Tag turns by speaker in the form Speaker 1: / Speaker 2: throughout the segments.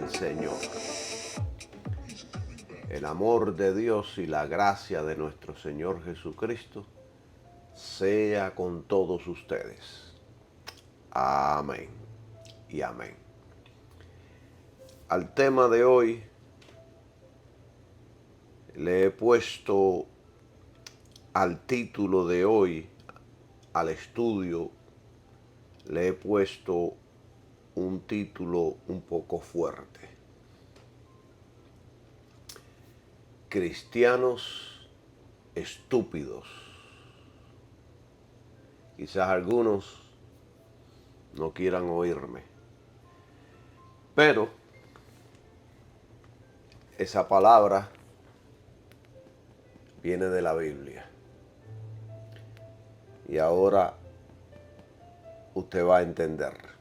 Speaker 1: del Señor. El amor de Dios y la gracia de nuestro Señor Jesucristo sea con todos ustedes. Amén y amén. Al tema de hoy le he puesto, al título de hoy, al estudio, le he puesto un título un poco fuerte. Cristianos estúpidos. Quizás algunos no quieran oírme, pero esa palabra viene de la Biblia. Y ahora usted va a entender.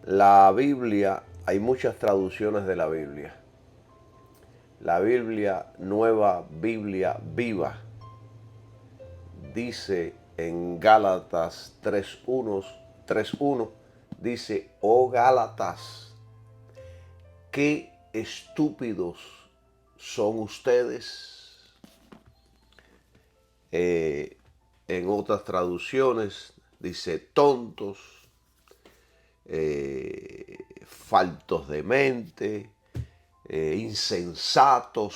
Speaker 1: La Biblia, hay muchas traducciones de la Biblia. La Biblia, Nueva Biblia Viva, dice en Gálatas 3:1, dice: oh Gálatas, qué estúpidos son ustedes. En otras traducciones dice tontos, faltos de mente, insensatos.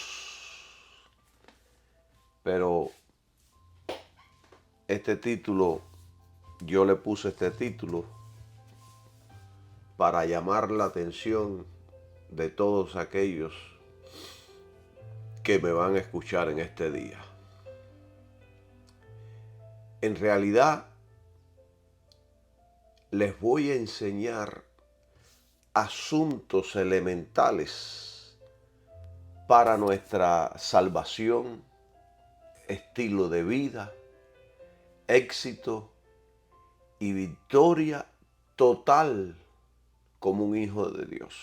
Speaker 1: Pero este título, yo le puse este título para llamar la atención de todos aquellos que me van a escuchar en este día. En realidad, les voy a enseñar asuntos elementales para nuestra salvación, estilo de vida, éxito y victoria total como un hijo de Dios.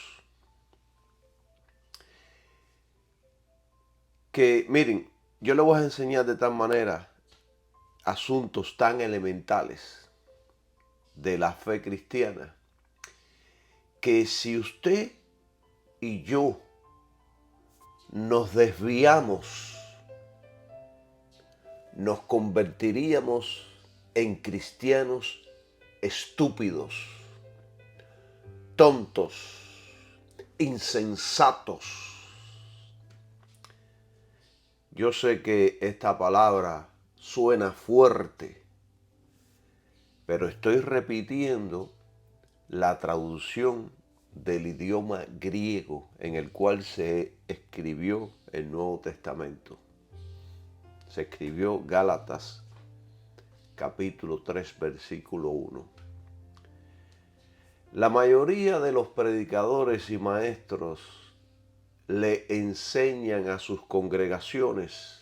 Speaker 1: Que miren, yo les voy a enseñar de tal manera asuntos tan elementales de la fe cristiana, que si usted y yo nos desviamos, nos convertiríamos en cristianos estúpidos, tontos, insensatos. Yo sé que esta palabra suena fuerte, pero estoy repitiendo la traducción del idioma griego en el cual se escribió el Nuevo Testamento. Se escribió Gálatas, capítulo 3, versículo 1. La mayoría de los predicadores y maestros le enseñan a sus congregaciones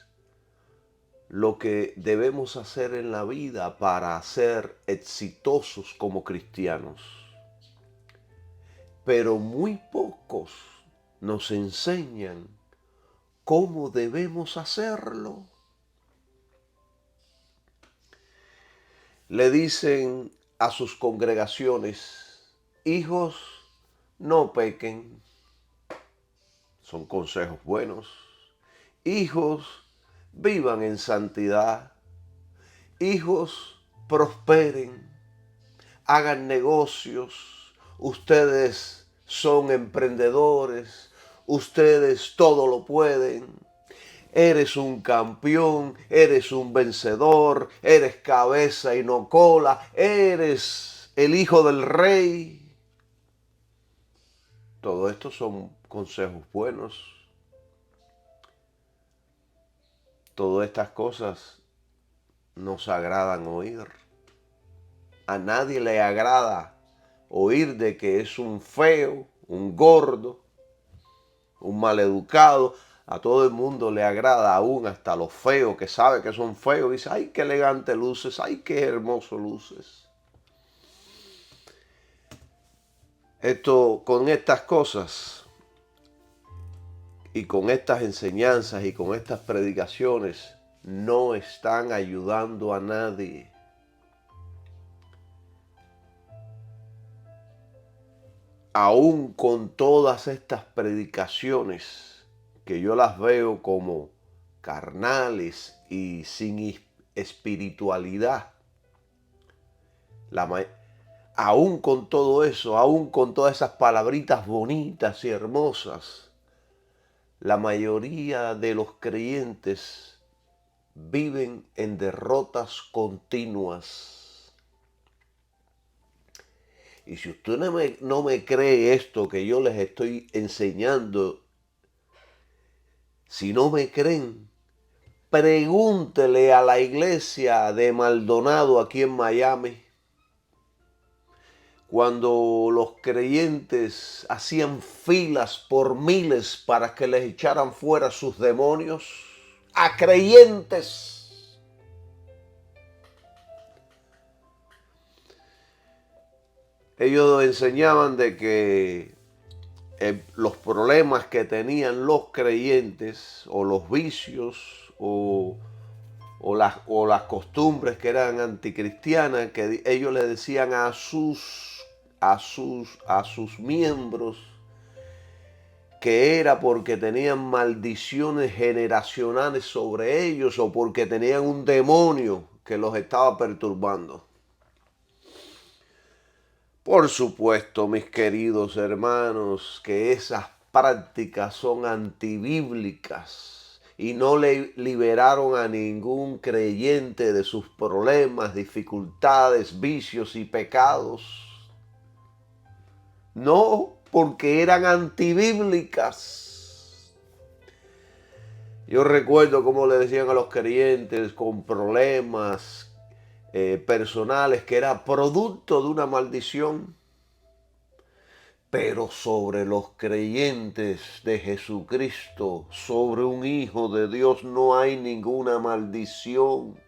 Speaker 1: lo que debemos hacer en la vida para ser exitosos como cristianos. Pero muy pocos nos enseñan cómo debemos hacerlo. Le dicen a sus congregaciones: hijos, no pequen. Son consejos buenos. Hijos, vivan en santidad. Hijos, prosperen. Hagan negocios. Ustedes son emprendedores. Ustedes todo lo pueden. Eres un campeón, eres un vencedor, eres cabeza y no cola, eres el hijo del rey. Todo esto son consejos buenos. Todas estas cosas nos agradan oír. A nadie le agrada oír de que es un feo, un gordo, un maleducado. A todo el mundo le agrada, aún hasta los feos que sabe que son feos. Dice: ay, qué elegante luces, ay, qué hermoso luces. Con estas cosas y con estas enseñanzas y con estas predicaciones no están ayudando a nadie. aún con todas estas predicaciones que yo las veo como carnales y sin espiritualidad, aún con todo eso, aún con todas esas palabritas bonitas y hermosas, la mayoría de los creyentes viven en derrotas continuas. Y si usted no me cree esto que yo les estoy enseñando, si no me creen, pregúntele a la iglesia de Maldonado aquí en Miami, cuando los creyentes hacían filas por miles para que les echaran fuera sus demonios, a creyentes. Ellos enseñaban de que los problemas que tenían los creyentes, o los vicios, o las costumbres que eran anticristianas, que ellos le decían a sus miembros que era porque tenían maldiciones generacionales sobre ellos, o porque tenían un demonio que los estaba perturbando. Por supuesto, mis queridos hermanos, que esas prácticas son antibíblicas y no le liberaron a ningún creyente de sus problemas, dificultades, vicios y pecados. No, porque eran antibíblicas. Yo recuerdo cómo le decían a los creyentes con problemas personales que era producto de una maldición. Pero sobre los creyentes de Jesucristo, sobre un Hijo de Dios, no hay ninguna maldición.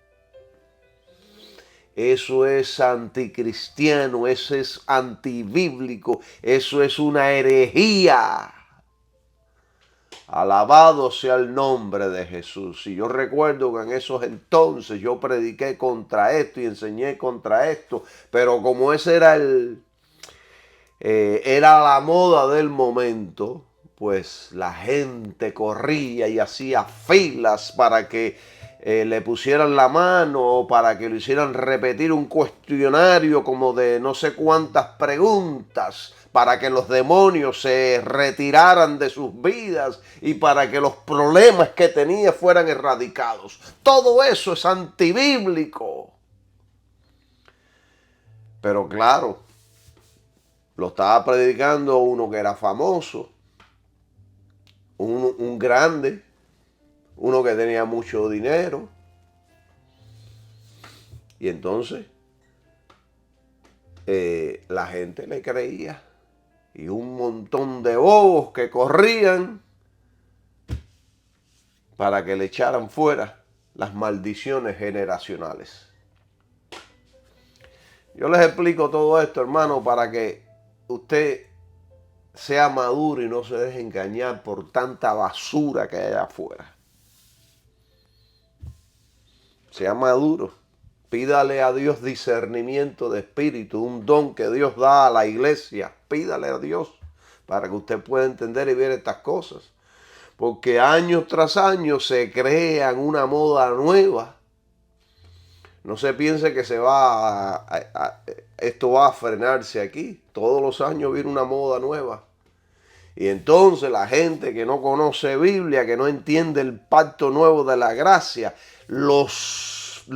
Speaker 1: Eso es anticristiano, eso es antibíblico, eso es una herejía. Alabado sea el nombre de Jesús. Y yo recuerdo que en esos entonces yo prediqué contra esto y enseñé contra esto, pero como ese era era la moda del momento, pues la gente corría y hacía filas para que le pusieran la mano, o para que le hicieran repetir un cuestionario como de no sé cuántas preguntas, para que los demonios se retiraran de sus vidas y para que los problemas que tenía fueran erradicados. Todo eso es antibíblico. Pero claro, lo estaba predicando uno que era famoso, un grande, uno que tenía mucho dinero. Y entonces la gente le creía. Y un montón de bobos que corrían para que le echaran fuera las maldiciones generacionales. Yo les explico todo esto, hermano, para que usted sea maduro y no se deje engañar por tanta basura que hay allá afuera. Sea maduro. Pídale a Dios discernimiento de espíritu, un don que Dios da a la iglesia. Pídale a Dios para que usted pueda entender y ver estas cosas. Porque año tras año se crean una moda nueva. No se piense que esto va a frenarse aquí. Todos los años viene una moda nueva. Y entonces la gente que no conoce Biblia, que no entiende el pacto nuevo de la gracia, los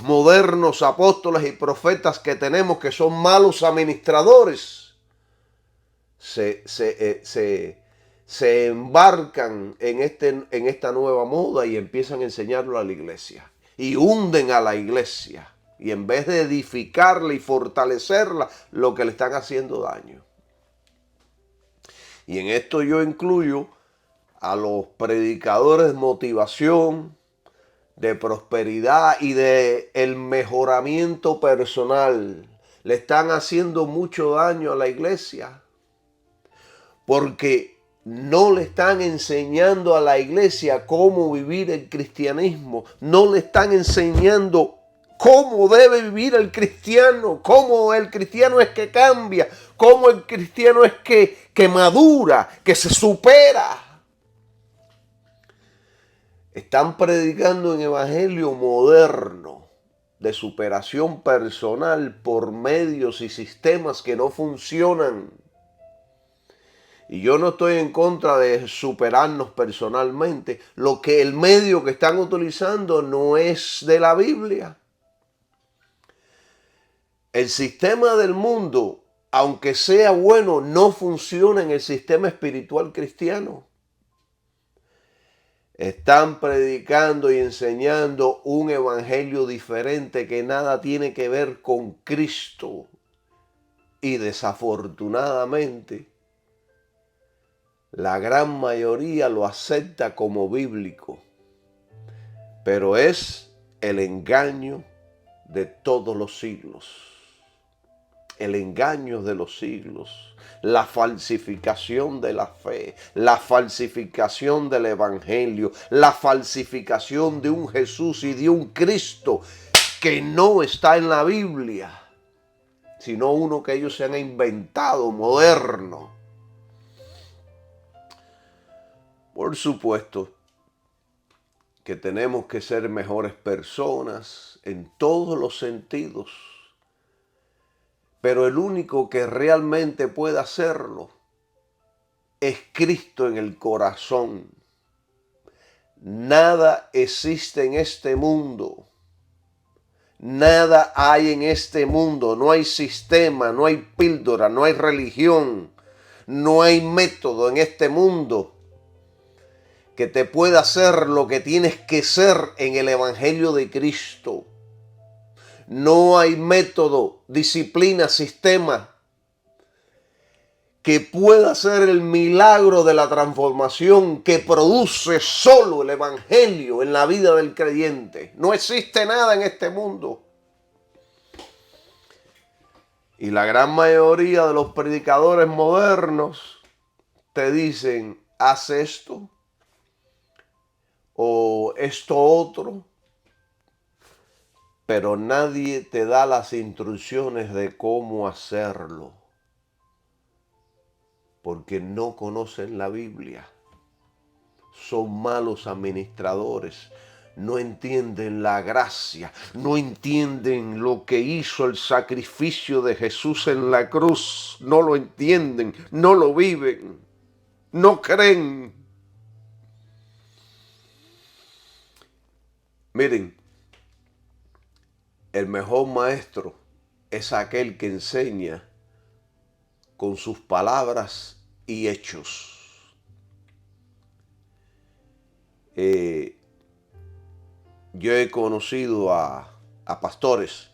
Speaker 1: modernos apóstoles y profetas que tenemos, que son malos administradores, se embarcan en esta nueva moda y empiezan a enseñarlo a la iglesia. Y hunden a la iglesia. Y en vez de edificarla y fortalecerla, lo que le están haciendo daño. Y en esto yo incluyo a los predicadores de motivación, de prosperidad y de el mejoramiento personal. Le están haciendo mucho daño a la iglesia porque no le están enseñando a la iglesia cómo vivir el cristianismo. No le están enseñando cómo debe vivir el cristiano, cómo el cristiano es que cambia, cómo el cristiano es que madura, que se supera. Están predicando un evangelio moderno de superación personal por medios y sistemas que no funcionan. Y yo no estoy en contra de superarnos personalmente. Lo que el medio que están utilizando no es de la Biblia. El sistema del mundo, aunque sea bueno, no funciona en el sistema espiritual cristiano. Están predicando y enseñando un evangelio diferente que nada tiene que ver con Cristo. Y desafortunadamente, la gran mayoría lo acepta como bíblico, pero es el engaño de todos los siglos. El engaño de los siglos, la falsificación de la fe, la falsificación del evangelio, la falsificación de un Jesús y de un Cristo que no está en la Biblia, sino uno que ellos se han inventado, moderno. Por supuesto que tenemos que ser mejores personas en todos los sentidos, pero el único que realmente puede hacerlo es Cristo en el corazón. Nada existe en este mundo, nada hay en este mundo, no hay sistema, no hay píldora, no hay religión, no hay método en este mundo que te pueda hacer lo que tienes que ser en el Evangelio de Cristo. No hay método, disciplina, sistema que pueda hacer el milagro de la transformación que produce solo el Evangelio en la vida del creyente. No existe nada en este mundo. Y la gran mayoría de los predicadores modernos te dicen, haz esto o esto otro, pero nadie te da las instrucciones de cómo hacerlo, porque no conocen la Biblia. Son malos administradores, no entienden la gracia, no entienden lo que hizo el sacrificio de Jesús en la cruz, no lo entienden, no lo viven, no creen. Miren, el mejor maestro es aquel que enseña con sus palabras y hechos. Yo he conocido a pastores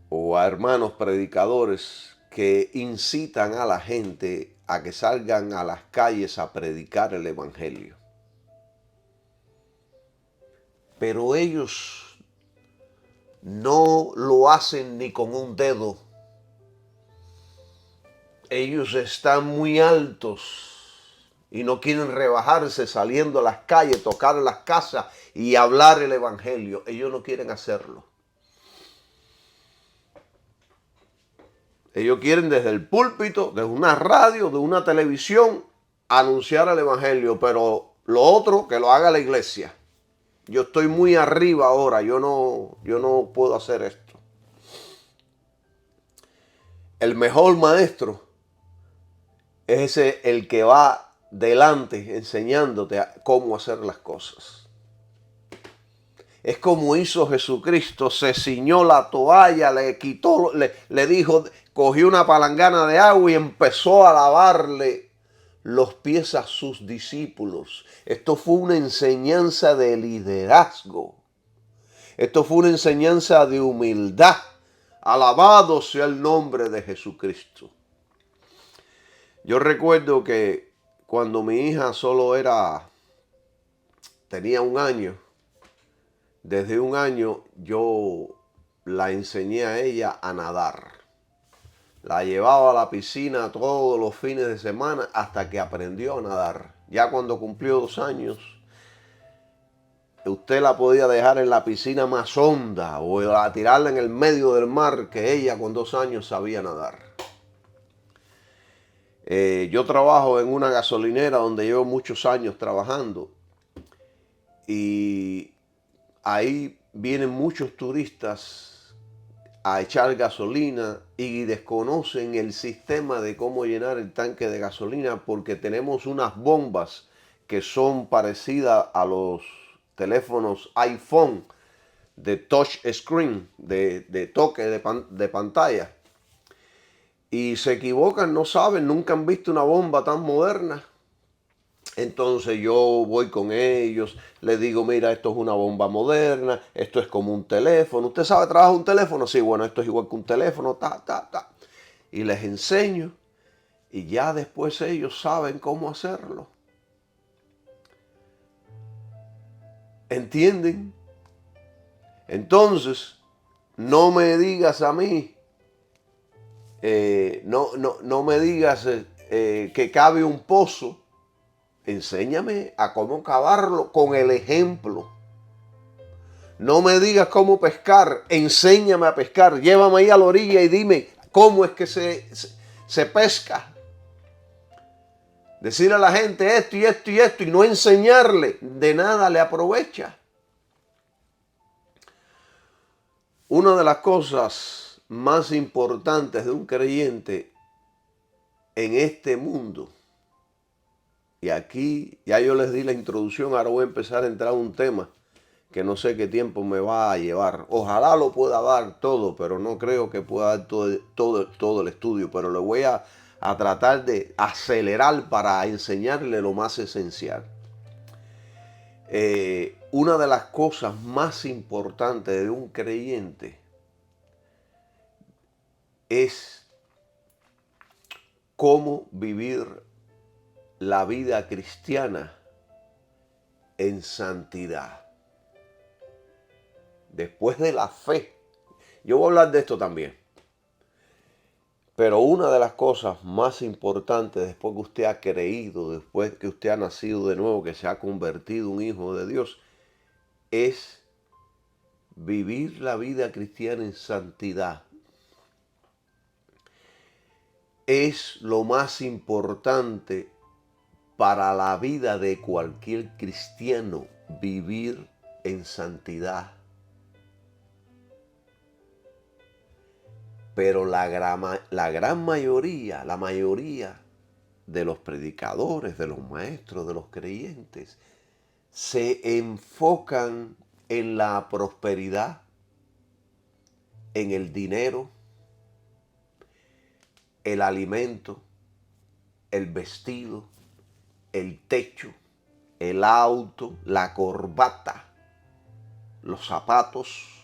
Speaker 1: o a hermanos predicadores que incitan a la gente a que salgan a las calles a predicar el evangelio. Pero ellos no lo hacen ni con un dedo. Ellos están muy altos y no quieren rebajarse saliendo a las calles, tocar las casas y hablar el evangelio. Ellos no quieren hacerlo. Ellos quieren desde el púlpito, desde una radio, de una televisión, anunciar el evangelio, pero lo otro que lo haga la iglesia. Yo estoy muy arriba ahora, yo no puedo hacer esto. El mejor maestro es el que va delante enseñándote cómo hacer las cosas. Es como hizo Jesucristo, se ciñó la toalla, le quitó, le dijo, cogió una palangana de agua y empezó a lavarle los pies a sus discípulos. Esto fue una enseñanza de liderazgo. Esto fue una enseñanza de humildad. Alabado sea el nombre de Jesucristo. Yo recuerdo que cuando mi hija tenía 1 año, desde 1 año yo la enseñé a ella a nadar. La llevaba a la piscina todos los fines de semana hasta que aprendió a nadar. Ya cuando cumplió 2 años, usted la podía dejar en la piscina más honda o a tirarla en el medio del mar, que ella con 2 años sabía nadar. Yo trabajo en una gasolinera donde llevo muchos años trabajando y ahí vienen muchos turistas a echar gasolina y desconocen el sistema de cómo llenar el tanque de gasolina, porque tenemos unas bombas que son parecidas a los teléfonos iPhone de touch screen, de toque de pantalla. Y se equivocan, no saben, nunca han visto una bomba tan moderna. Entonces yo voy con ellos, les digo, mira, esto es una bomba moderna, esto es como un teléfono. ¿Usted sabe trabajar un teléfono? Sí, bueno, esto es igual que un teléfono, ta. Y les enseño y ya después ellos saben cómo hacerlo. ¿Entienden? Entonces, no me digas a mí, no me digas que cabe un pozo. Enséñame a cómo cavarlo con el ejemplo. No me digas cómo pescar, enséñame a pescar. Llévame ahí a la orilla y dime cómo es que se pesca. Decirle a la gente esto y esto y esto y no enseñarle, de nada le aprovecha. Una de las cosas más importantes de un creyente en este mundo, y aquí ya yo les di la introducción, ahora voy a empezar a entrar a un tema que no sé qué tiempo me va a llevar. Ojalá lo pueda dar todo, pero no creo que pueda dar todo el estudio, pero le voy a tratar de acelerar para enseñarle lo más esencial. Una de las cosas más importantes de un creyente es cómo vivir la vida cristiana en santidad. Después de la fe. Yo voy a hablar de esto también. Pero una de las cosas más importantes después que usted ha creído, después que usted ha nacido de nuevo, que se ha convertido en un hijo de Dios, es vivir la vida cristiana en santidad. Es lo más importante para la vida de cualquier cristiano, vivir en santidad. Pero la gran mayoría, la mayoría de los predicadores, de los maestros, de los creyentes, se enfocan en la prosperidad, en el dinero, el alimento, el vestido, el techo, el auto, la corbata, los zapatos.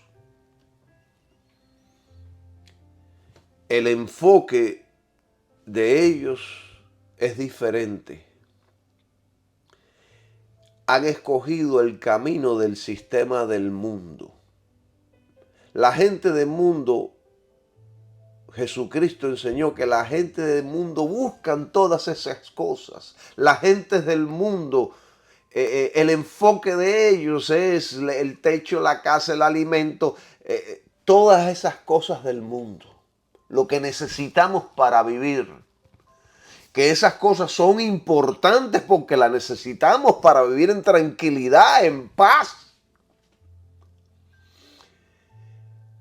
Speaker 1: El enfoque de ellos es diferente. Han escogido el camino del sistema del mundo. La gente del mundo, Jesucristo enseñó que la gente del mundo buscan todas esas cosas. La gente del mundo, el enfoque de ellos es el techo, la casa, el alimento, todas esas cosas del mundo. Lo que necesitamos para vivir. Que esas cosas son importantes porque las necesitamos para vivir en tranquilidad, en paz.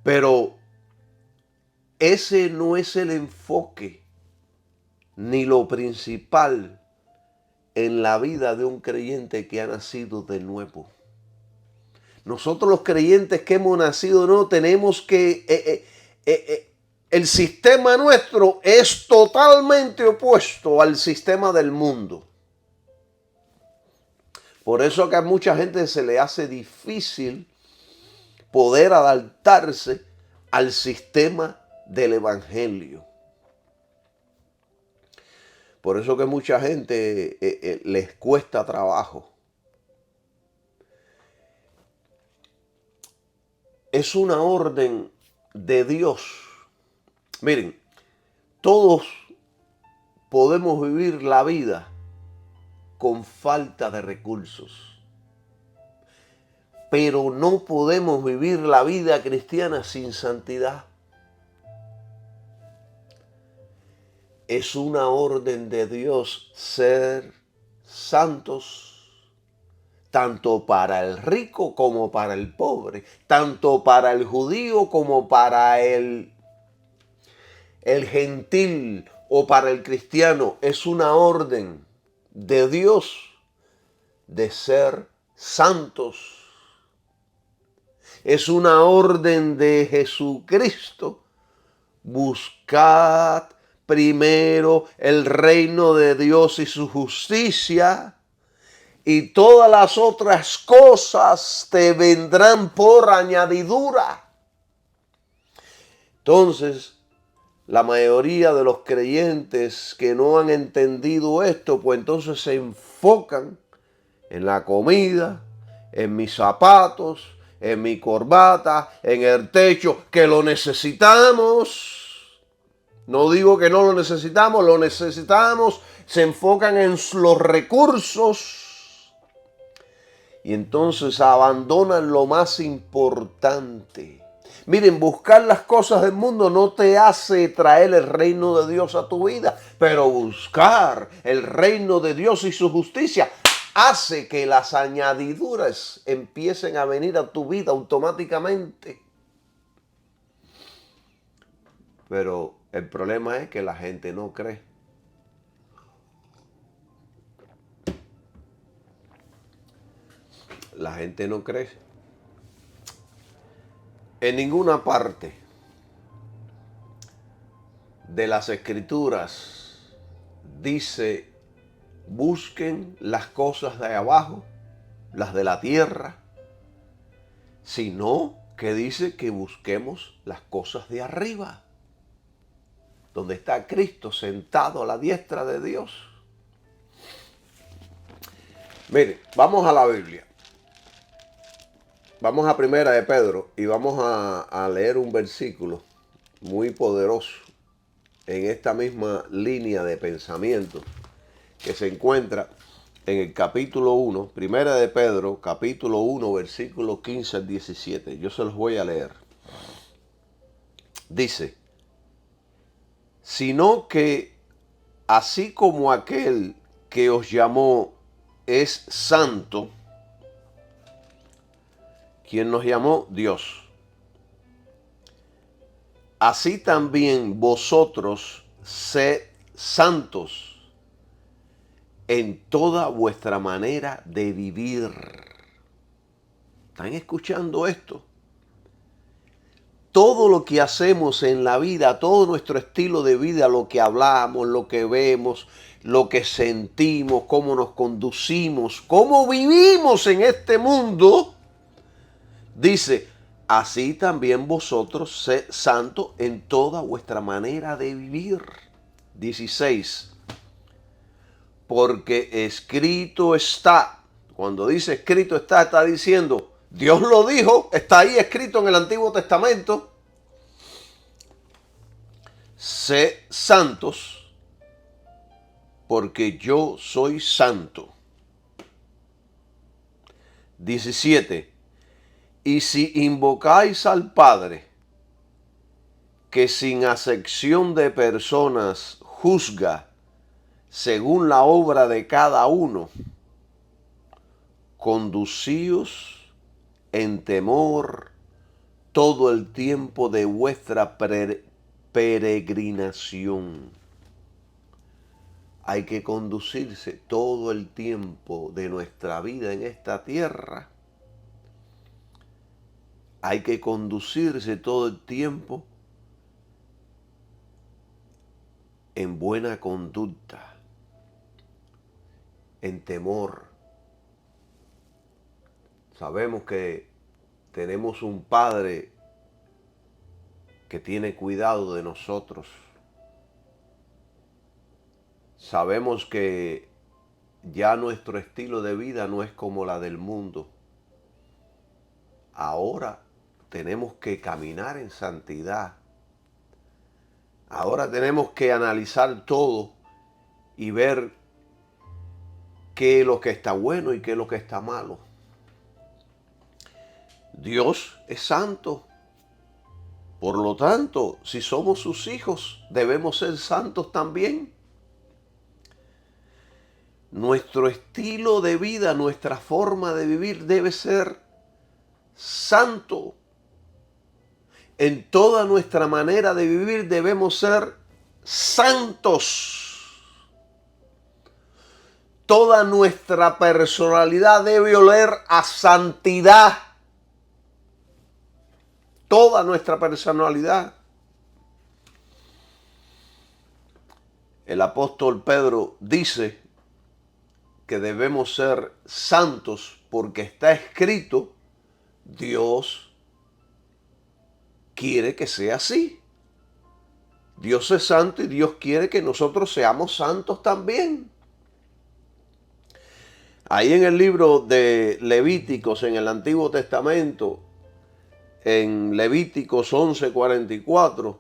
Speaker 1: Pero ese no es el enfoque ni lo principal en la vida de un creyente que ha nacido de nuevo. Nosotros los creyentes que hemos nacido de nuevo tenemos que... el sistema nuestro es totalmente opuesto al sistema del mundo. Por eso que a mucha gente se le hace difícil poder adaptarse al sistema del evangelio. Por eso que mucha gente les cuesta trabajo. Es una orden de Dios. Miren, todos podemos vivir la vida con falta de recursos. pero no podemos vivir la vida cristiana sin santidad. Es una orden de Dios ser santos, tanto para el rico como para el pobre, tanto para el judío como para el gentil o para el cristiano. Es una orden de Dios de ser santos. Es una orden de Jesucristo. Buscad primero el reino de Dios y su justicia, y todas las otras cosas te vendrán por añadidura. Entonces, la mayoría de los creyentes que no han entendido esto, pues entonces se enfocan en la comida, en mis zapatos, en mi corbata, en el techo, que lo necesitamos. No digo que no lo necesitamos. Se enfocan en los recursos y entonces abandonan lo más importante. Miren, buscar las cosas del mundo no te hace traer el reino de Dios a tu vida, pero buscar el reino de Dios y su justicia hace que las añadiduras empiecen a venir a tu vida automáticamente. Pero el problema es que la gente no cree. La gente no cree. En ninguna parte de las Escrituras dice: busquen las cosas de abajo, las de la tierra, sino que dice que busquemos las cosas de arriba, donde está Cristo sentado a la diestra de Dios. Mire, vamos a la Biblia. Vamos a Primera de Pedro y vamos a leer un versículo muy poderoso en esta misma línea de pensamiento que se encuentra en el capítulo 1, Primera de Pedro, capítulo 1, versículo 15 al 17. Yo se los voy a leer. Dice: sino que así como aquel que os llamó es santo. ¿Quién nos llamó? Dios. Así también vosotros sed santos en toda vuestra manera de vivir. ¿Están escuchando esto? Todo lo que hacemos en la vida, todo nuestro estilo de vida, lo que hablamos, lo que vemos, lo que sentimos, cómo nos conducimos, cómo vivimos en este mundo, dice: así también vosotros sed santos en toda vuestra manera de vivir. 16. Porque escrito está. Cuando dice escrito está diciendo, Dios lo dijo, está ahí escrito en el Antiguo Testamento: sed santos, porque yo soy santo. 17. Y si invocáis al Padre, que sin acepción de personas juzga según la obra de cada uno, conducíos en temor todo el tiempo de vuestra peregrinación. Hay que conducirse todo el tiempo de nuestra vida en esta tierra. Hay que conducirse todo el tiempo en buena conducta, en temor. Sabemos que tenemos un Padre que tiene cuidado de nosotros. Sabemos que ya nuestro estilo de vida no es como la del mundo. Ahora tenemos que caminar en santidad. Ahora tenemos que analizar todo y ver qué es lo que está bueno y qué es lo que está malo. Dios es santo. Por lo tanto, si somos sus hijos, debemos ser santos también. Nuestro estilo de vida, nuestra forma de vivir debe ser santo. En toda nuestra manera de vivir debemos ser santos. Toda nuestra personalidad debe oler a santidad. Toda nuestra personalidad. El apóstol Pedro dice que debemos ser santos porque está escrito, Dios quiere que sea así. Dios es santo y Dios quiere que nosotros seamos santos también. Ahí en el libro de Levíticos, en el Antiguo Testamento, en Levíticos 11:44,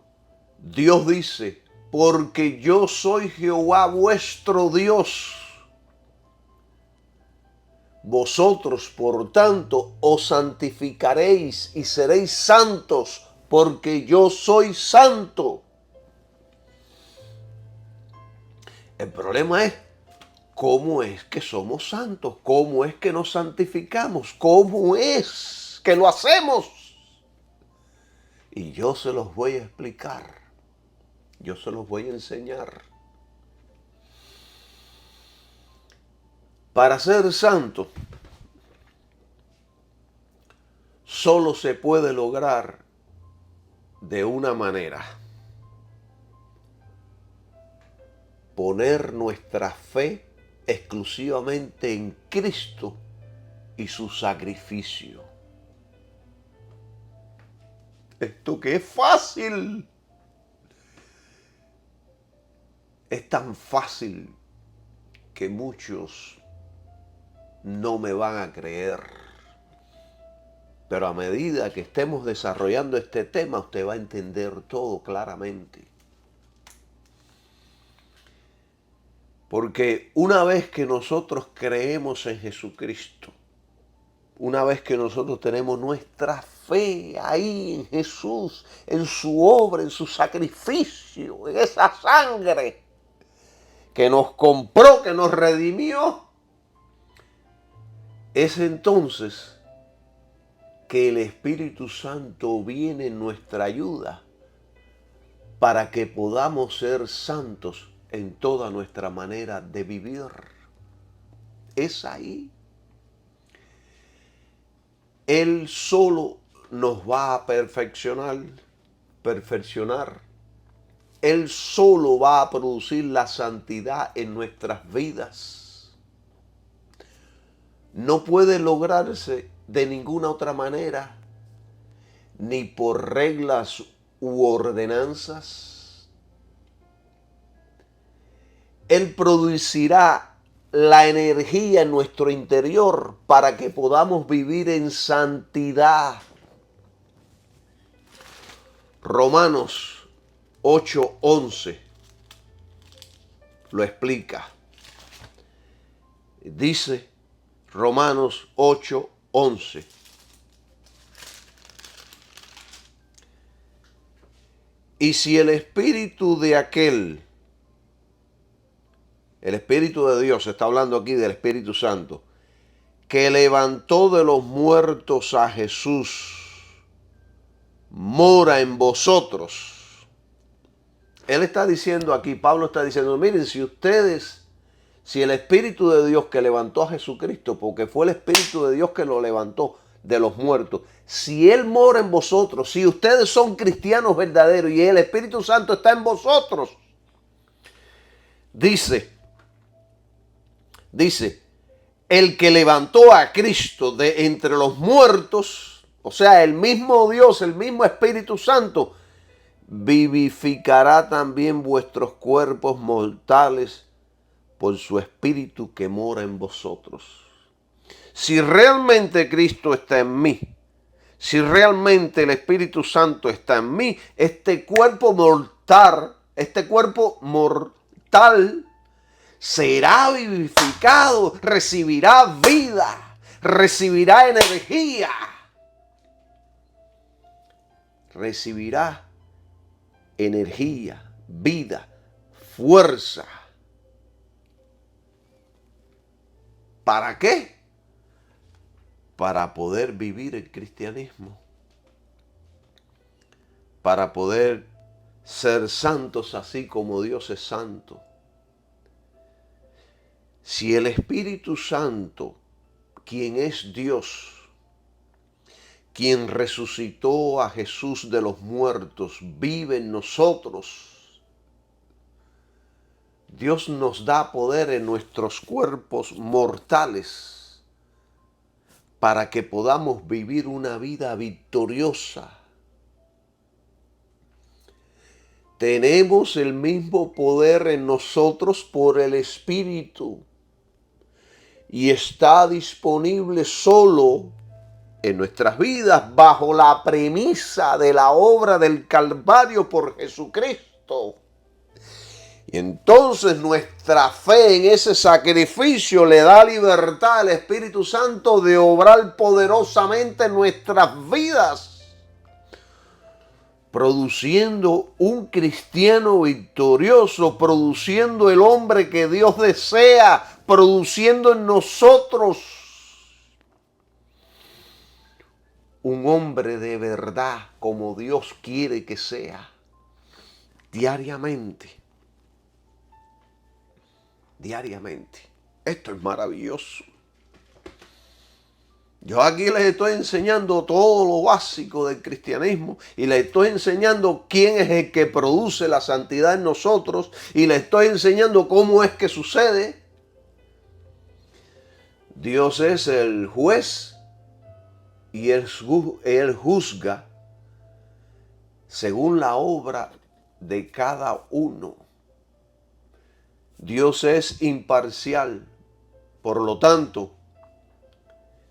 Speaker 1: Dios dice, porque yo soy Jehová vuestro Dios. Vosotros, por tanto, os santificaréis y seréis santos, porque yo soy santo. El problema es, ¿cómo es que somos santos? ¿Cómo es que nos santificamos? ¿Cómo es que lo hacemos? Y yo se los voy a explicar. Yo se los voy a enseñar. Para ser santo, solo se puede lograr de una manera. Poner nuestra fe exclusivamente en Cristo y su sacrificio. Esto que es fácil. Es tan fácil que muchos no me van a creer. Pero a medida que estemos desarrollando este tema, usted va a entender todo claramente. Porque una vez que nosotros creemos en Jesucristo, una vez que nosotros tenemos nuestra fe ahí en Jesús, en su obra, en su sacrificio, en esa sangre que nos compró, que nos redimió, es entonces que el Espíritu Santo viene en nuestra ayuda para que podamos ser santos en toda nuestra manera de vivir. Es ahí. Él solo nos va a perfeccionar. Él solo va a producir la santidad en nuestras vidas. No puede lograrse de ninguna otra manera, ni por reglas u ordenanzas. Él producirá la energía en nuestro interior para que podamos vivir en santidad. Romanos 8:11 lo explica. Dice Romanos 8:11. Y si el espíritu de aquel, el Espíritu de Dios, está hablando aquí del Espíritu Santo, que levantó de los muertos a Jesús, mora en vosotros. Él está diciendo aquí, Pablo está diciendo, miren, si el Espíritu de Dios que levantó a Jesucristo, porque fue el Espíritu de Dios que lo levantó de los muertos, si Él mora en vosotros, si ustedes son cristianos verdaderos y el Espíritu Santo está en vosotros, dice, el que levantó a Cristo de entre los muertos, o sea, el mismo Dios, el mismo Espíritu Santo, vivificará también vuestros cuerpos mortales por su Espíritu que mora en vosotros. Si realmente Cristo está en mí, si realmente el Espíritu Santo está en mí, este cuerpo mortal será vivificado, recibirá vida, recibirá energía. recibirás energía, vida, fuerza. ¿Para qué? Para poder vivir el cristianismo. Para poder ser santos así como Dios es santo. Si el Espíritu Santo, quien es Dios, quien resucitó a Jesús de los muertos, vive en nosotros, Dios nos da poder en nuestros cuerpos mortales para que podamos vivir una vida victoriosa. Tenemos el mismo poder en nosotros por el Espíritu y está disponible solo en nuestras vidas bajo la premisa de la obra del Calvario por Jesucristo. Y entonces nuestra fe en ese sacrificio le da libertad al Espíritu Santo de obrar poderosamente en nuestras vidas, produciendo un cristiano victorioso, produciendo el hombre que Dios desea, produciendo en nosotros un hombre de verdad como Dios quiere que sea, diariamente. Diariamente. Esto es maravilloso. Yo aquí les estoy enseñando todo lo básico del cristianismo y les estoy enseñando quién es el que produce la santidad en nosotros y les estoy enseñando cómo es que sucede. Dios es el juez y Él juzga según la obra de cada uno. Dios es imparcial, por lo tanto,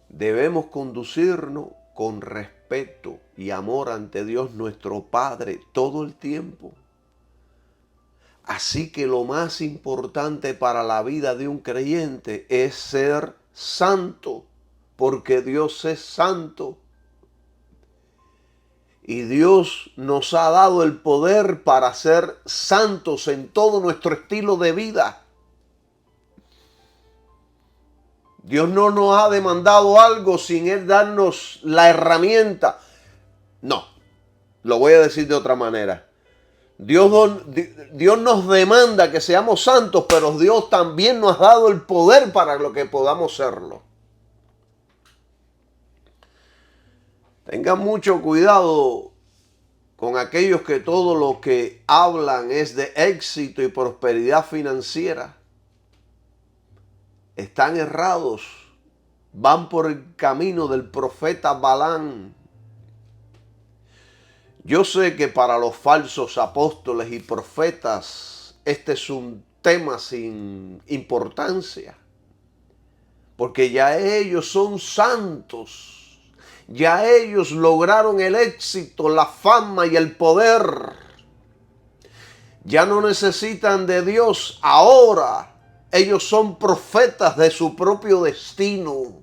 Speaker 1: debemos conducirnos con respeto y amor ante Dios nuestro Padre todo el tiempo. Así que lo más importante para la vida de un creyente es ser santo, porque Dios es santo. Y Dios nos ha dado el poder para ser santos en todo nuestro estilo de vida. Dios no nos ha demandado algo sin Él darnos la herramienta. No, lo voy a decir de otra manera. Dios nos demanda que seamos santos, pero Dios también nos ha dado el poder para lo que podamos serlo. Tengan mucho cuidado con aquellos que todo lo que hablan es de éxito y prosperidad financiera. Están errados, van por el camino del profeta Balaam. Yo sé que para los falsos apóstoles y profetas este es un tema sin importancia, porque ya ellos son santos. Ya ellos lograron el éxito, la fama y el poder. Ya no necesitan de Dios. Ahora ellos son profetas de su propio destino.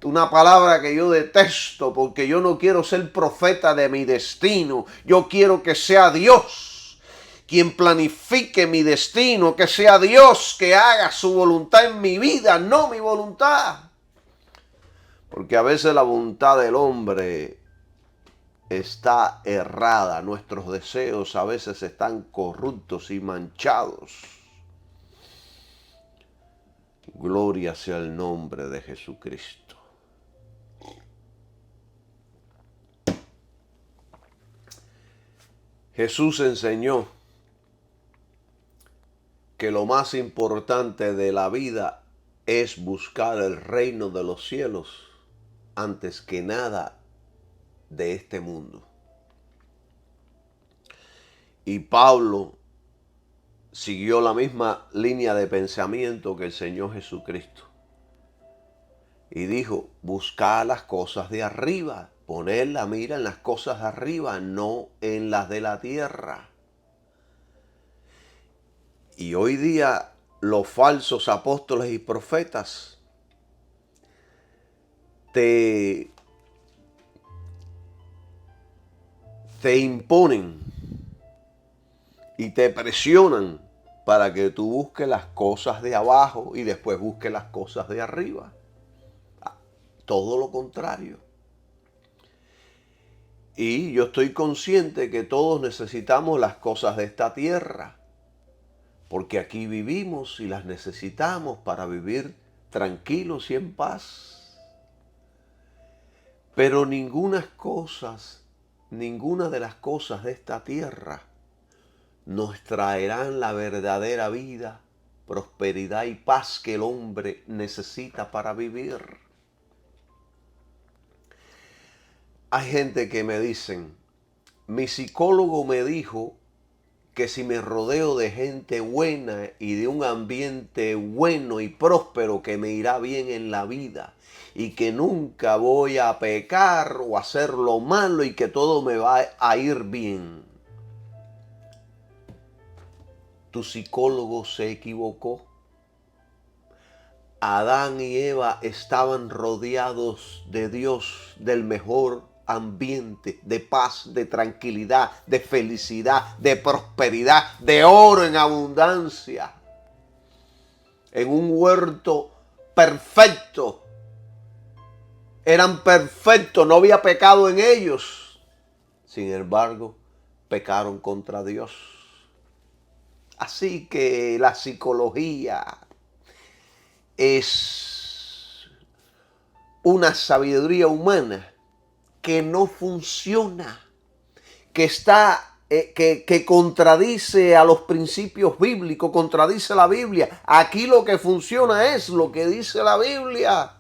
Speaker 1: Una palabra que yo detesto porque yo no quiero ser profeta de mi destino. Yo quiero que sea Dios quien planifique mi destino, que sea Dios que haga su voluntad en mi vida, no mi voluntad. Porque a veces la voluntad del hombre está errada. Nuestros deseos a veces están corruptos y manchados. Gloria sea el nombre de Jesucristo. Jesús enseñó que lo más importante de la vida es buscar el reino de los cielos antes que nada de este mundo. Y Pablo siguió la misma línea de pensamiento que el Señor Jesucristo. Y dijo, buscar las cosas de arriba, poner la mira en las cosas de arriba, no en las de la tierra. Y hoy día los falsos apóstoles y profetas te te imponen y te presionan para que tú busques las cosas de abajo y después busques las cosas de arriba. Todo lo contrario. Y yo estoy consciente que todos necesitamos las cosas de esta tierra, porque aquí vivimos y las necesitamos para vivir tranquilos y en paz. Pero ninguna de las cosas de esta tierra nos traerán la verdadera vida, prosperidad y paz que el hombre necesita para vivir. Hay gente que me dicen, mi psicólogo me dijo que si me rodeo de gente buena y de un ambiente bueno y próspero, que me irá bien en la vida y que nunca voy a pecar o hacer lo malo y que todo me va a ir bien. Tu psicólogo se equivocó. Adán y Eva estaban rodeados de Dios, del mejor ambiente, de paz, de tranquilidad, de felicidad, de prosperidad, de oro en abundancia, en un huerto perfecto. Eran perfectos, no había pecado en ellos. Sin embargo, pecaron contra Dios. Así que la psicología es una sabiduría humana que no funciona, que contradice a los principios bíblicos, contradice la Biblia. Aquí lo que funciona es lo que dice la Biblia,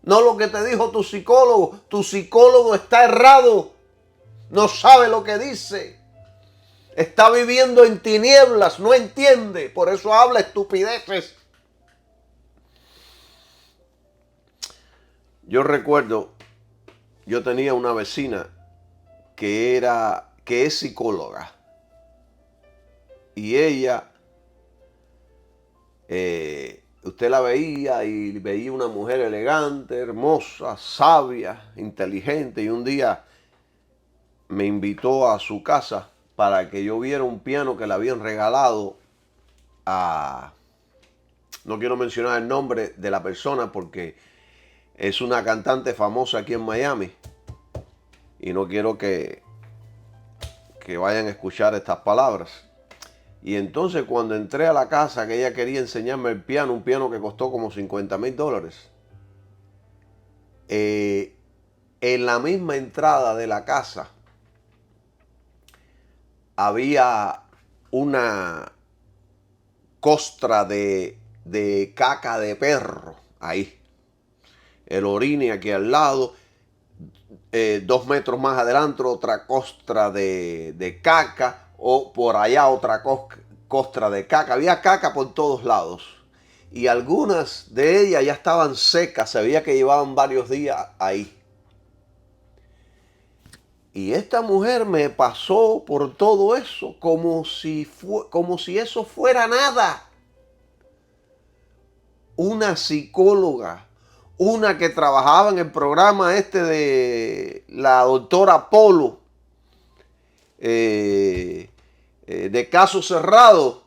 Speaker 1: no lo que te dijo tu psicólogo. Tu psicólogo está errado, no sabe lo que dice, está viviendo en tinieblas, no entiende, por eso habla estupideces. Yo recuerdo, yo tenía una vecina que es psicóloga. Y ella, usted la veía y veía una mujer elegante, hermosa, sabia, inteligente. Y un día me invitó a su casa para que yo viera un piano que le habían regalado a... No quiero mencionar el nombre de la persona porque es una cantante famosa aquí en Miami. Y no quiero que vayan a escuchar estas palabras. Y entonces cuando entré a la casa, que ella quería enseñarme el piano, un piano que costó como $50,000, en la misma entrada de la casa había una costra de caca de perro ahí. El orine aquí al lado, 2 metros más adelante otra costra de caca, o por allá otra costra de caca. Había caca por todos lados. Y algunas de ellas ya estaban secas, se veía que llevaban varios días ahí. Y esta mujer me pasó por todo eso como si eso fuera nada. Una psicóloga, una que trabajaba en el programa de la doctora Polo, de Caso Cerrado,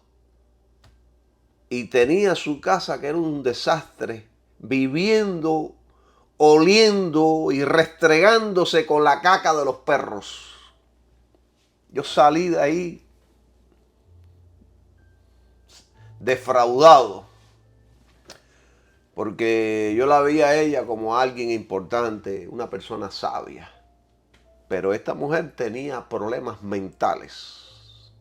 Speaker 1: y tenía su casa que era un desastre, viviendo, oliendo y restregándose con la caca de los perros. Yo salí de ahí defraudado, porque yo la vi a ella como alguien importante, una persona sabia. Pero esta mujer tenía problemas mentales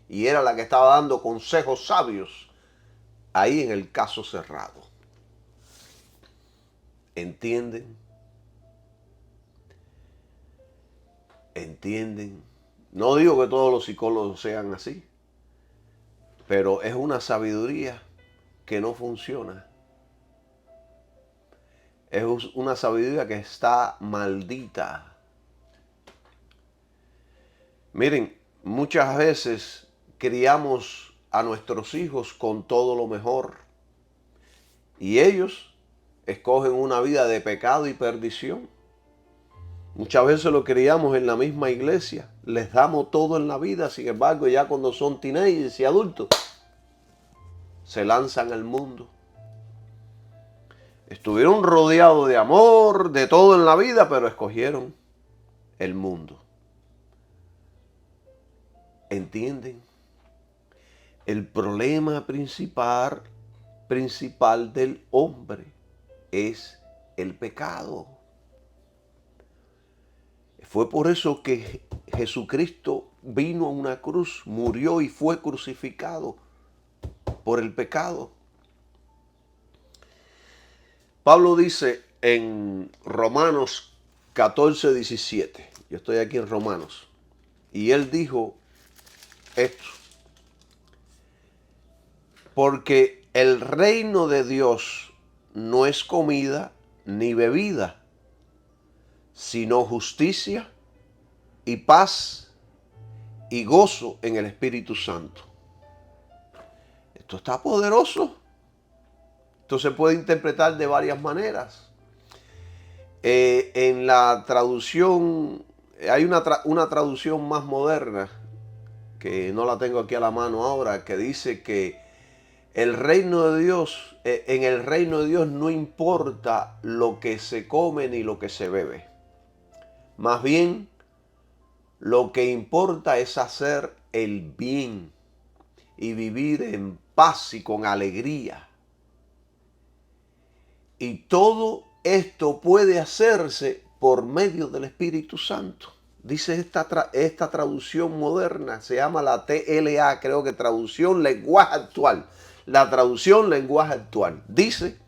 Speaker 1: y era la que estaba dando consejos sabios ahí en el Caso Cerrado. ¿Entienden? ¿Entienden? No digo que todos los psicólogos sean así, pero es una sabiduría que no funciona. Es una sabiduría que está maldita. Miren, muchas veces criamos a nuestros hijos con todo lo mejor y ellos escogen una vida de pecado y perdición. Muchas veces lo criamos en la misma iglesia, les damos todo en la vida, sin embargo ya cuando son teenagers y adultos, se lanzan al mundo. Estuvieron rodeados de amor, de todo en la vida, pero escogieron el mundo. ¿Entienden? El problema principal del hombre es el pecado. Fue por eso que Jesucristo vino a una cruz, murió y fue crucificado por el pecado. Pablo dice en Romanos 14:17, yo estoy aquí en Romanos, y él dijo esto: porque el reino de Dios no es comida ni bebida, sino justicia y paz y gozo en el Espíritu Santo. Esto está poderoso. Esto se puede interpretar de varias maneras. En la traducción, hay una traducción más moderna, que no la tengo aquí a la mano ahora, que dice que el reino de Dios, en el reino de Dios no importa lo que se come ni lo que se bebe. Más bien, lo que importa es hacer el bien y vivir en paz y con alegría. Y todo esto puede hacerse por medio del Espíritu Santo. Dice esta traducción moderna, se llama la TLA, creo que traducción lenguaje actual. La traducción lenguaje actual dice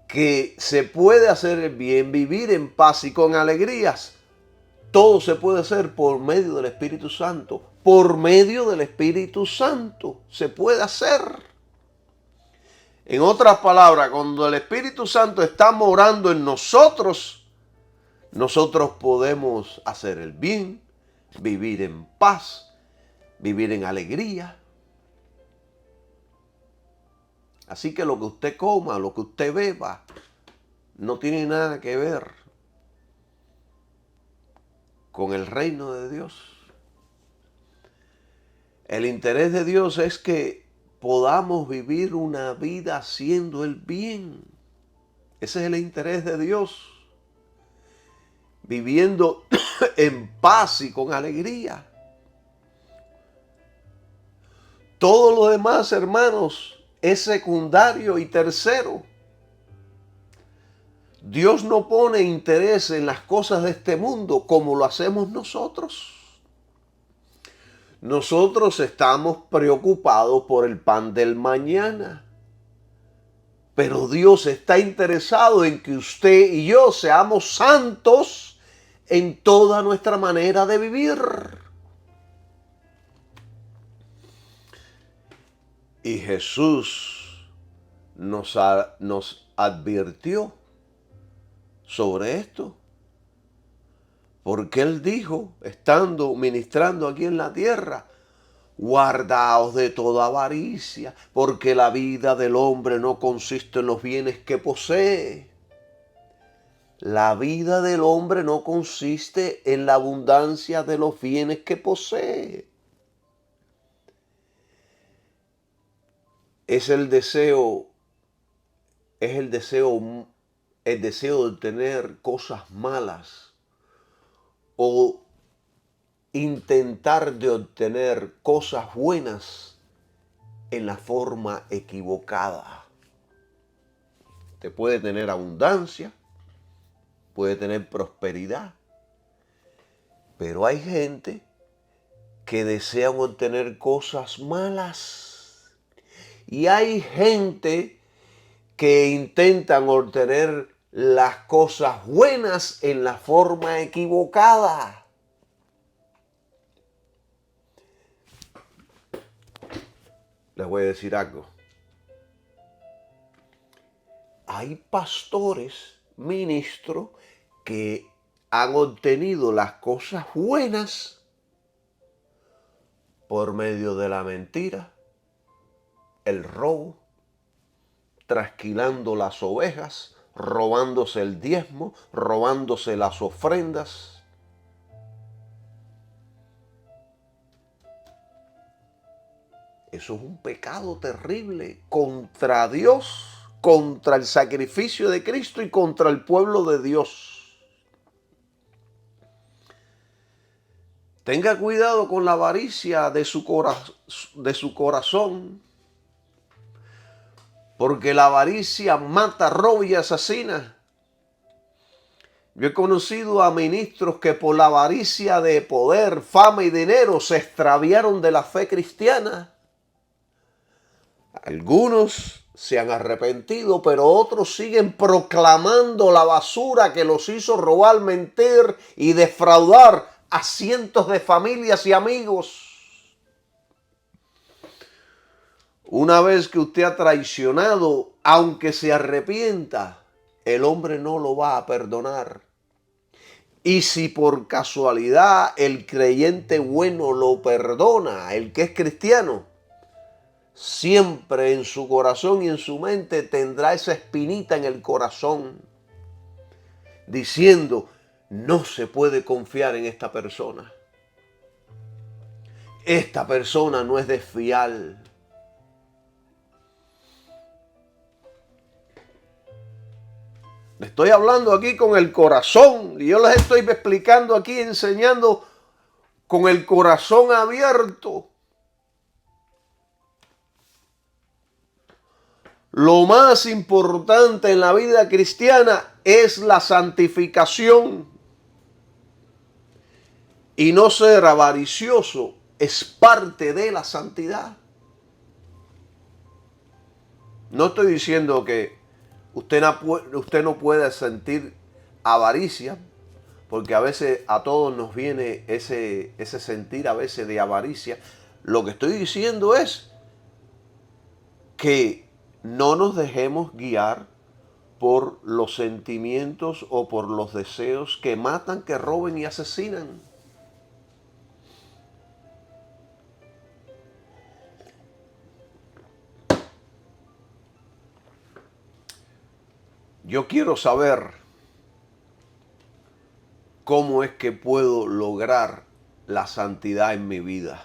Speaker 1: que se puede hacer el bien, vivir en paz y con alegrías. Todo se puede hacer por medio del Espíritu Santo. Por medio del Espíritu Santo se puede hacer. En otras palabras, cuando el Espíritu Santo está morando en nosotros, nosotros podemos hacer el bien, vivir en paz, vivir en alegría. Así que lo que usted coma, lo que usted beba, no tiene nada que ver con el reino de Dios. El interés de Dios es que podamos vivir una vida haciendo el bien. Ese es el interés de Dios. Viviendo en paz y con alegría. Todo lo demás, hermanos, es secundario y tercero. Dios no pone interés en las cosas de este mundo como lo hacemos nosotros. Nosotros estamos preocupados por el pan del mañana. Pero Dios está interesado en que usted y yo seamos santos en toda nuestra manera de vivir. Y Jesús nos advirtió sobre esto. Porque Él dijo, estando ministrando aquí en la tierra, guardaos de toda avaricia, porque la vida del hombre no consiste en los bienes que posee. La vida del hombre no consiste en la abundancia de los bienes que posee. Es el deseo de tener cosas malas o intentar de obtener cosas buenas en la forma equivocada. Te puede tener abundancia, puede tener prosperidad, pero hay gente que desean obtener cosas malas y hay gente que intentan obtener las cosas buenas en la forma equivocada. Les voy a decir algo. Hay pastores, ministros, que han obtenido las cosas buenas por medio de la mentira, el robo, trasquilando las ovejas. robándose el diezmo, robándose las ofrendas. Eso es un pecado terrible contra Dios, contra el sacrificio de Cristo y contra el pueblo de Dios. Tenga cuidado con la avaricia de su corazón, porque la avaricia mata, roba y asesina. Yo he conocido a ministros que por la avaricia de poder, fama y dinero se extraviaron de la fe cristiana. Algunos se han arrepentido, pero otros siguen proclamando la basura que los hizo robar, mentir y defraudar a cientos de familias y amigos. Una vez que usted ha traicionado, aunque se arrepienta, el hombre no lo va a perdonar. Y si por casualidad el creyente bueno lo perdona, el que es cristiano, siempre en su corazón y en su mente tendrá esa espinita en el corazón, diciendo, no se puede confiar en esta persona. Esta persona no es de fiar. Le estoy hablando aquí con el corazón y yo les estoy explicando aquí, enseñando con el corazón abierto. Lo más importante en la vida cristiana es la santificación. Y no ser avaricioso es parte de la santidad. No estoy diciendo que usted no puede sentir avaricia, porque a veces a todos nos viene ese sentir a veces de avaricia. Lo que estoy diciendo es que no nos dejemos guiar por los sentimientos o por los deseos que matan, que roben y asesinan. Yo quiero saber cómo es que puedo lograr la santidad en mi vida.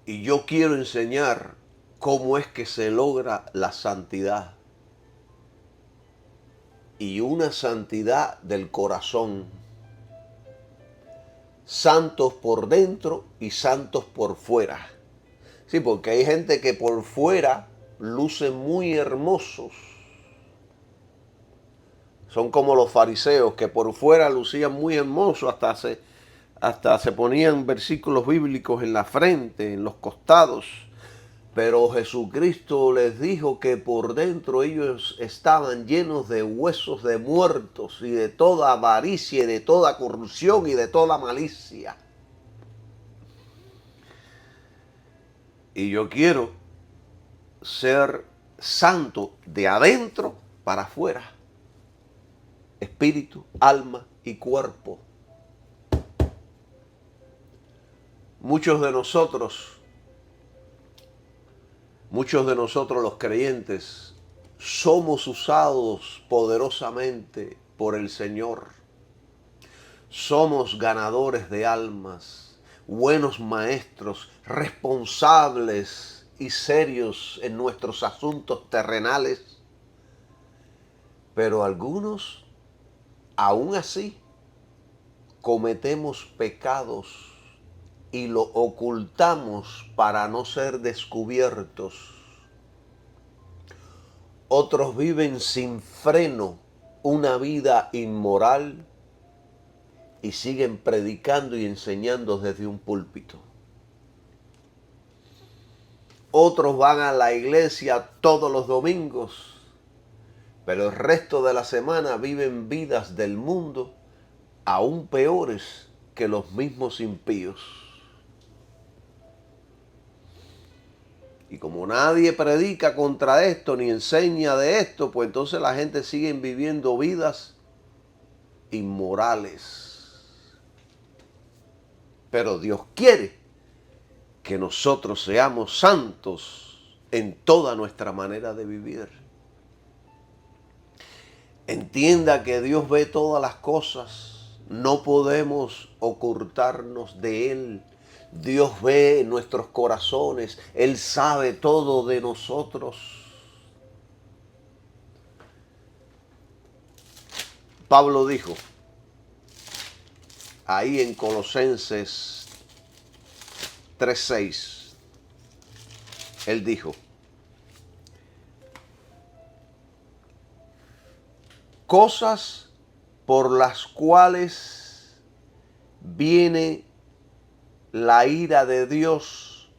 Speaker 1: Y yo quiero enseñar cómo es que se logra la santidad. Y una santidad del corazón. Santos por dentro y santos por fuera. Sí, porque hay gente que por fuera luce muy hermosos. Son como los fariseos que por fuera lucían muy hermosos, hasta se ponían versículos bíblicos en la frente, en los costados. Pero Jesucristo les dijo que por dentro ellos estaban llenos de huesos de muertos y de toda avaricia y de toda corrupción y de toda malicia. Y yo quiero ser santo de adentro para afuera. Espíritu, alma y cuerpo. Muchos de nosotros los creyentes, somos usados poderosamente por el Señor. Somos ganadores de almas, buenos maestros, responsables y serios en nuestros asuntos terrenales. Pero algunos, aún así, cometemos pecados y lo ocultamos para no ser descubiertos. Otros viven sin freno una vida inmoral y siguen predicando y enseñando desde un púlpito. Otros van a la iglesia todos los domingos, pero el resto de la semana viven vidas del mundo aún peores que los mismos impíos. Y como nadie predica contra esto ni enseña de esto, pues entonces la gente sigue viviendo vidas inmorales. Pero Dios quiere que nosotros seamos santos en toda nuestra manera de vivir. Entienda que Dios ve todas las cosas. No podemos ocultarnos de Él. Dios ve nuestros corazones. Él sabe todo de nosotros. Pablo dijo ahí en Colosenses 3:6, él dijo: cosas por las cuales viene la ira de Dios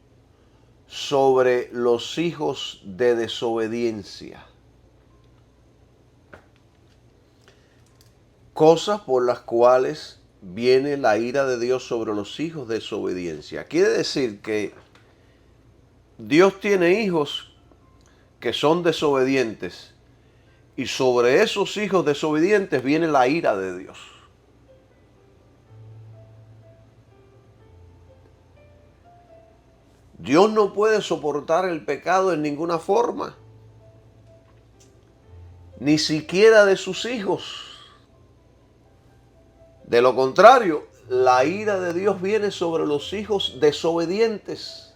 Speaker 1: sobre los hijos de desobediencia. Cosas por las cuales viene la ira de Dios sobre los hijos de desobediencia. Quiere decir que Dios tiene hijos que son desobedientes y sobre esos hijos desobedientes viene la ira de Dios. Dios no puede soportar el pecado en ninguna forma, ni siquiera de sus hijos. De lo contrario, la ira de Dios viene sobre los hijos desobedientes.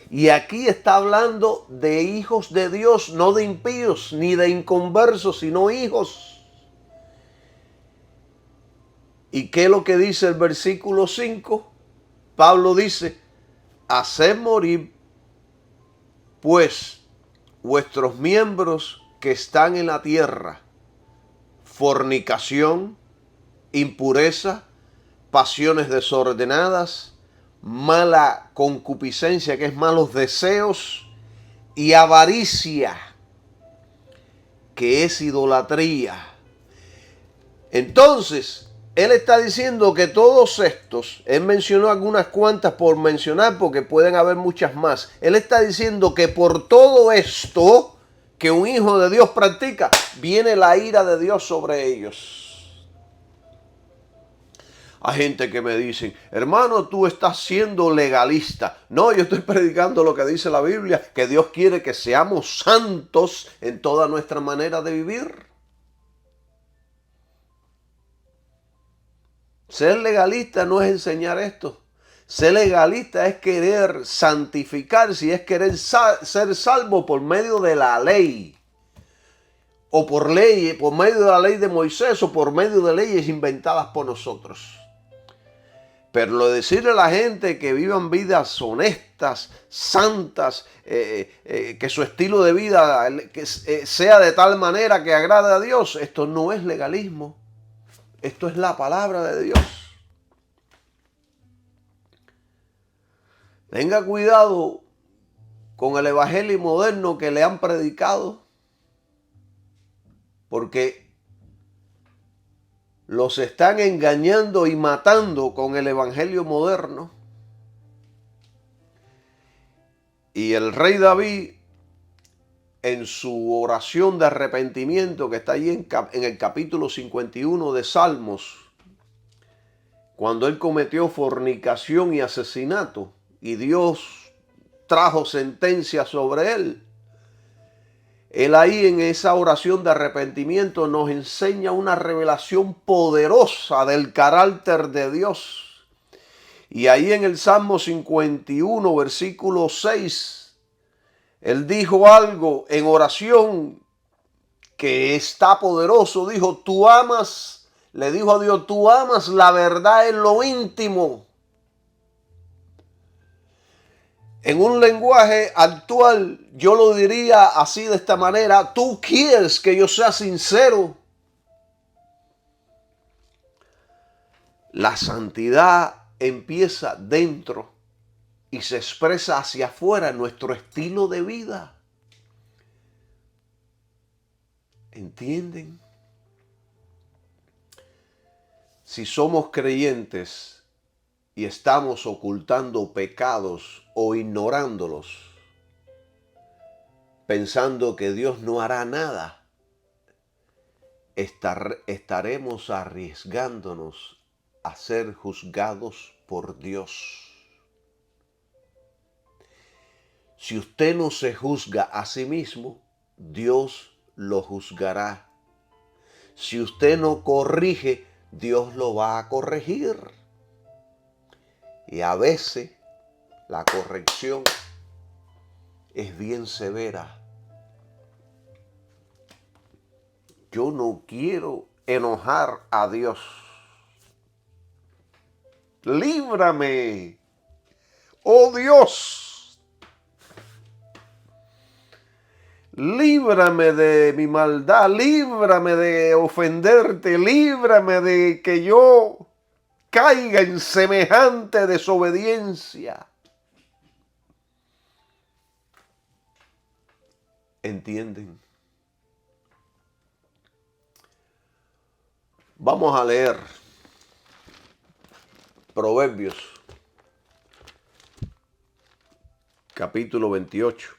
Speaker 1: Y aquí está hablando de hijos de Dios, no de impíos ni de inconversos, sino hijos. ¿Y qué es lo que dice el versículo 5? Pablo dice: haced morir pues vuestros miembros que están en la tierra: fornicación, impureza, pasiones desordenadas, mala concupiscencia, que es malos deseos, y avaricia, que es idolatría. Entonces, él está diciendo que todos estos, él mencionó algunas cuantas por mencionar porque pueden haber muchas más. Él está diciendo que por todo esto que un hijo de Dios practica, viene la ira de Dios sobre ellos. Hay gente que me dicen: hermano, tú estás siendo legalista. No, yo estoy predicando lo que dice la Biblia, que Dios quiere que seamos santos en toda nuestra manera de vivir. Ser legalista no es enseñar esto. Ser legalista es querer santificarse y es querer ser salvo por medio de la ley. O por ley, por medio de la ley de Moisés, o por medio de leyes inventadas por nosotros. Pero lo de decirle a la gente que vivan vidas honestas, santas, que su estilo de vida sea de tal manera que agrade a Dios, esto no es legalismo. Esto es la palabra de Dios. Tenga cuidado con el evangelio moderno que le han predicado, porque los están engañando y matando con el evangelio moderno. Y el rey David, en su oración de arrepentimiento que está allí en el capítulo 51 de Salmos, cuando él cometió fornicación y asesinato y Dios trajo sentencia sobre él, él ahí en esa oración de arrepentimiento nos enseña una revelación poderosa del carácter de Dios. Y ahí en el Salmo 51, versículo 6, él dijo algo en oración que está poderoso. Dijo: tú amas, le dijo a Dios, tú amas la verdad en lo íntimo. En un lenguaje actual, yo lo diría así, de esta manera: tú quieres que yo sea sincero. La santidad empieza dentro y se expresa hacia afuera en nuestro estilo de vida. ¿Entienden? Si somos creyentes y estamos ocultando pecados o ignorándolos, pensando que Dios no hará nada, estaremos arriesgándonos a ser juzgados por Dios. Si usted no se juzga a sí mismo, Dios lo juzgará. Si usted no corrige, Dios lo va a corregir. Y a veces la corrección es bien severa. Yo no quiero enojar a Dios. Líbrame, oh Dios. Líbrame de mi maldad, líbrame de ofenderte, líbrame de que yo caiga en semejante desobediencia. ¿Entienden? Vamos a leer Proverbios, capítulo 28,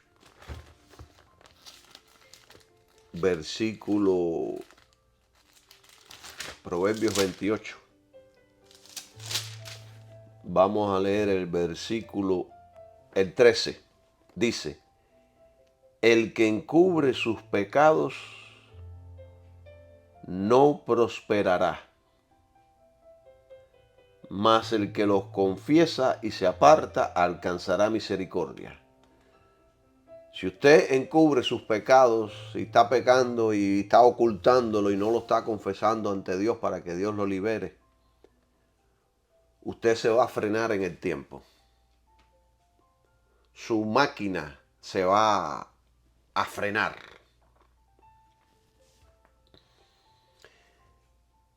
Speaker 1: Proverbios 28. Vamos a leer el 13. Dice, el que encubre sus pecados no prosperará, mas el que los confiesa y se aparta alcanzará misericordia. Si usted encubre sus pecados y está pecando y está ocultándolo y no lo está confesando ante Dios para que Dios lo libere, usted se va a frenar en el tiempo. Su máquina se va a frenar.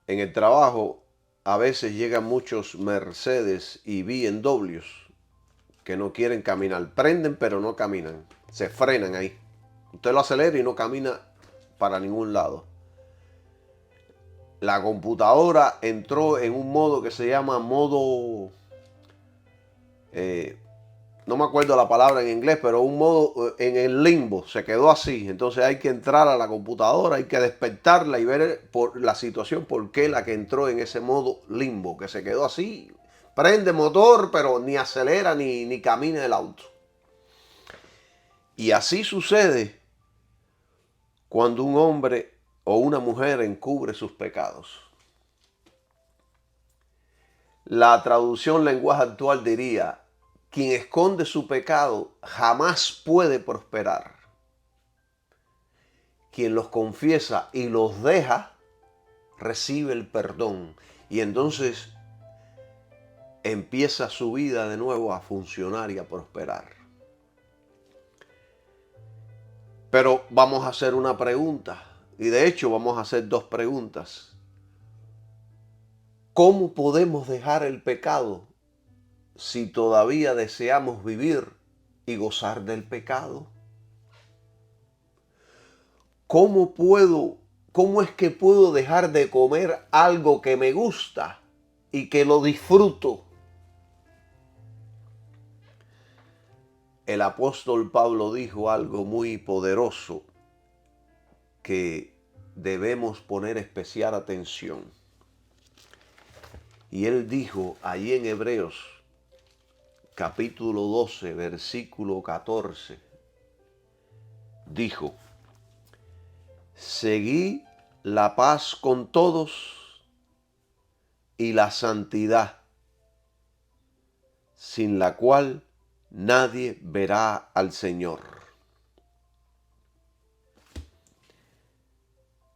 Speaker 1: En el trabajo a veces llegan muchos Mercedes y BMWs que no quieren caminar. Prenden pero no caminan. Se frenan ahí. Usted lo acelera y no camina para ningún lado. La computadora entró en un modo que se llama modo... no me acuerdo la palabra en inglés, pero un modo en el limbo, se quedó así. Entonces hay que entrar a la computadora, hay que despertarla y ver por la situación, por qué la que entró en ese modo limbo, que se quedó así. Prende motor, pero ni acelera ni camina el auto. Y así sucede cuando un hombre o una mujer encubre sus pecados. La traducción lenguaje actual diría, quien esconde su pecado jamás puede prosperar. Quien los confiesa y los deja, recibe el perdón. Y entonces empieza su vida de nuevo a funcionar y a prosperar. Pero vamos a hacer una pregunta. Y de hecho vamos a hacer dos preguntas. ¿Cómo podemos dejar el pecado si todavía deseamos vivir y gozar del pecado? ¿Cómo es que puedo dejar de comer algo que me gusta y que lo disfruto? El apóstol Pablo dijo algo muy poderoso que debemos poner especial atención. Y él dijo allí en Hebreos, capítulo 12, versículo 14, dijo, seguid la paz con todos y la santidad, sin la cual nadie verá al Señor.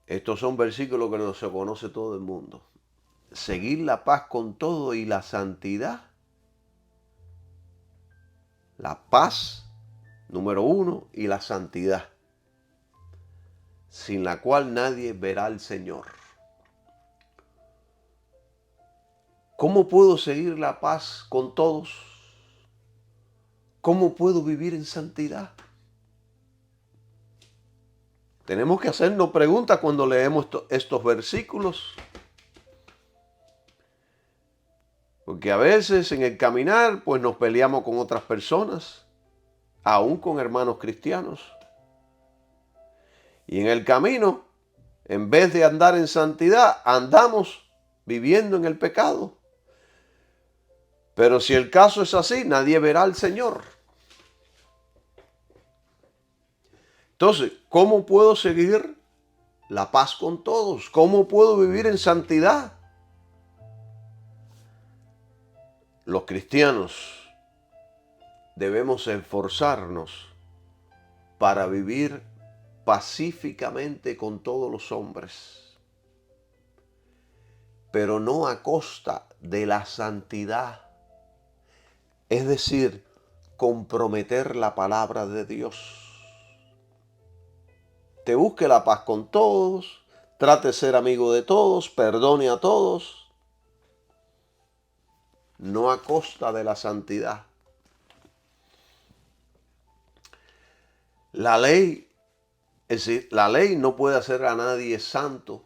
Speaker 1: Estos son versículos que no se conoce todo el mundo. Seguir la paz con todo y la santidad. La paz, número 1, y la santidad, sin la cual nadie verá al Señor. ¿Cómo puedo seguir la paz con todos? ¿Cómo puedo vivir en santidad? Tenemos que hacernos preguntas cuando leemos estos versículos. Porque a veces en el caminar pues nos peleamos con otras personas, aún con hermanos cristianos. Y en el camino, en vez de andar en santidad, andamos viviendo en el pecado. Pero si el caso es así, nadie verá al Señor. Entonces, ¿cómo puedo seguir la paz con todos. ¿Cómo puedo vivir en santidad? Los cristianos debemos esforzarnos para vivir pacíficamente con todos los hombres, pero no a costa de la santidad. Es decir, comprometer la palabra de Dios. Te busque la paz con todos, trate de ser amigo de todos, perdone a todos, no a costa de la santidad. La ley, es decir, la ley no puede hacer a nadie santo.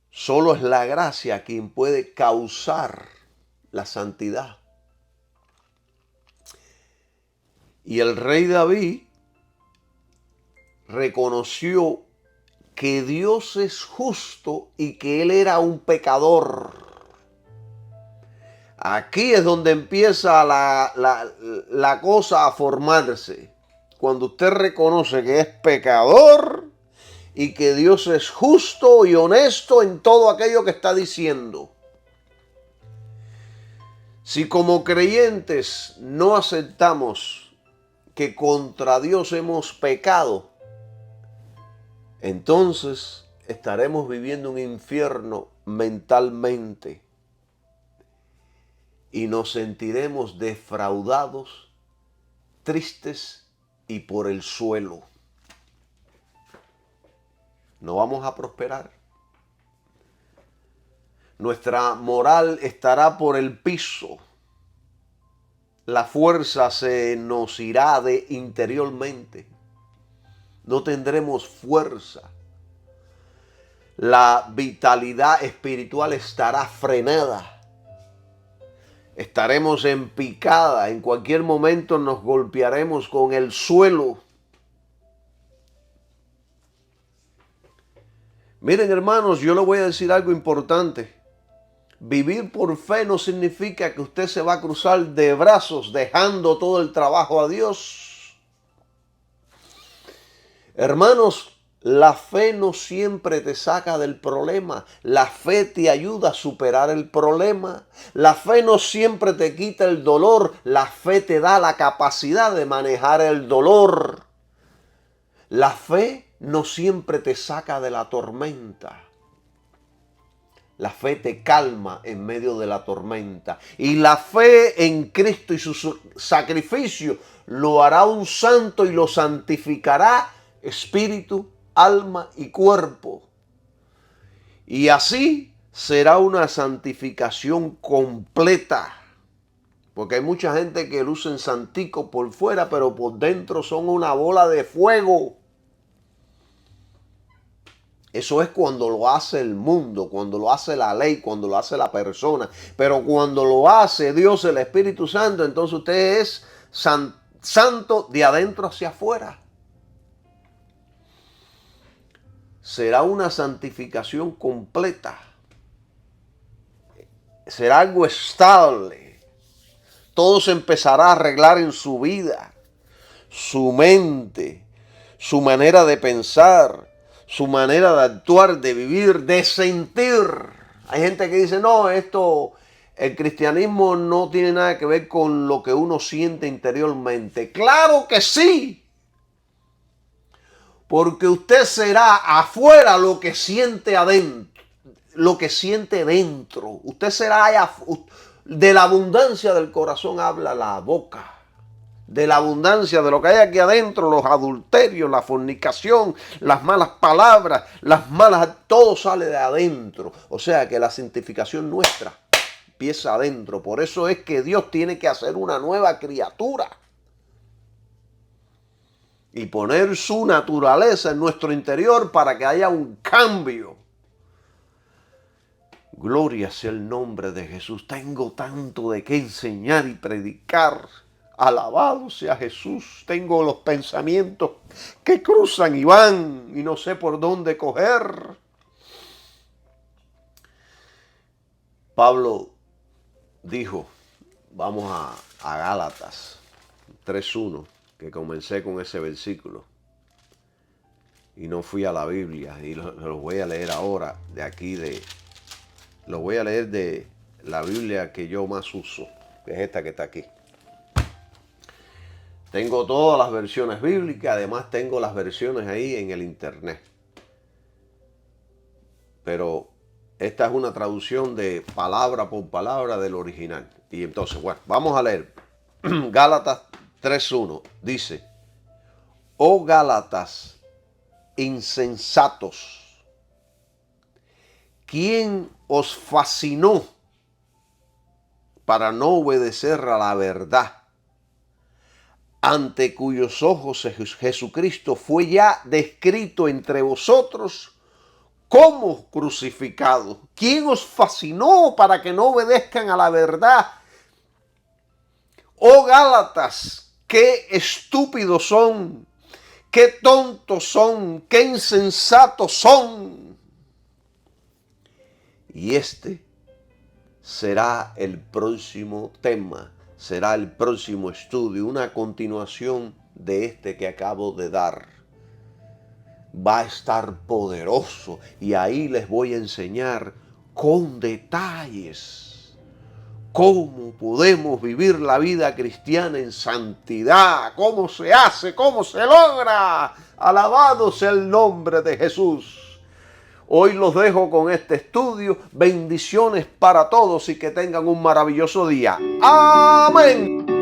Speaker 1: Solo es la gracia quien puede causar la santidad. Y el rey David reconoció que Dios es justo y que él era un pecador. Aquí es donde empieza la cosa a formarse. Cuando usted reconoce que es pecador y que Dios es justo y honesto en todo aquello que está diciendo. Si como creyentes no aceptamos que contra Dios hemos pecado, entonces estaremos viviendo un infierno mentalmente y nos sentiremos defraudados, tristes y por el suelo. No vamos a prosperar. Nuestra moral estará por el piso. La fuerza se nos irá de interiormente. No tendremos fuerza. La vitalidad espiritual estará frenada. Estaremos en picada. En cualquier momento nos golpearemos con el suelo. Miren, hermanos, yo le voy a decir algo importante. Vivir por fe no significa que usted se va a cruzar de brazos dejando todo el trabajo a Dios. Hermanos, la fe no siempre te saca del problema. La fe te ayuda a superar el problema. La fe no siempre te quita el dolor. La fe te da la capacidad de manejar el dolor. La fe no siempre te saca de la tormenta. La fe te calma en medio de la tormenta. Y la fe en Cristo y su sacrificio lo hará un santo y lo santificará espíritu, alma y cuerpo. Y así será una santificación completa. Porque hay mucha gente que lucen santico por fuera, pero por dentro son una bola de fuego. Eso es cuando lo hace el mundo, cuando lo hace la ley, cuando lo hace la persona. Pero cuando lo hace Dios, el Espíritu Santo, entonces usted es santo de adentro hacia afuera. Será una santificación completa. Será algo estable. Todo se empezará a arreglar en su vida, su mente, su manera de pensar, su manera de actuar, de vivir, de sentir. Hay gente que dice, no, el cristianismo no tiene nada que ver con lo que uno siente interiormente. ¡Claro que sí! Porque usted será afuera lo que siente adentro, lo que siente dentro. Usted será allá, de la abundancia del corazón habla la boca. De la abundancia de lo que hay aquí adentro, los adulterios, la fornicación, las malas palabras, todo sale de adentro. O sea que la santificación nuestra empieza adentro. Por eso es que Dios tiene que hacer una nueva criatura y poner su naturaleza en nuestro interior para que haya un cambio. Gloria sea el nombre de Jesús. Tengo tanto de qué enseñar y predicar. Alabado sea Jesús. Tengo los pensamientos que cruzan y van y no sé por dónde coger. Pablo dijo, vamos a Gálatas 3:1, que comencé con ese versículo. y no fui a la Biblia, y lo voy a leer ahora de aquí, lo voy a leer de la Biblia que yo más uso, que es esta que está aquí. Tengo todas las versiones bíblicas, además tengo las versiones ahí en el internet. Pero esta es una traducción de palabra por palabra del original. Y entonces, bueno, vamos a leer. Gálatas 3:1 dice: oh Gálatas insensatos, ¿quién os fascinó para no obedecer a la verdad, ante cuyos ojos Jesucristo fue ya descrito entre vosotros como crucificado? ¿Quién os fascinó para que no obedezcan a la verdad? Oh Gálatas, qué estúpidos son, qué tontos son, qué insensatos son. Y este será el próximo tema, será el próximo estudio, una continuación de este que acabo de dar. Va a estar poderoso y ahí les voy a enseñar con detalles cómo podemos vivir la vida cristiana en santidad, cómo se hace, cómo se logra. Alabado sea el nombre de Jesús. Hoy los dejo con este estudio. Bendiciones para todos y que tengan un maravilloso día. Amén.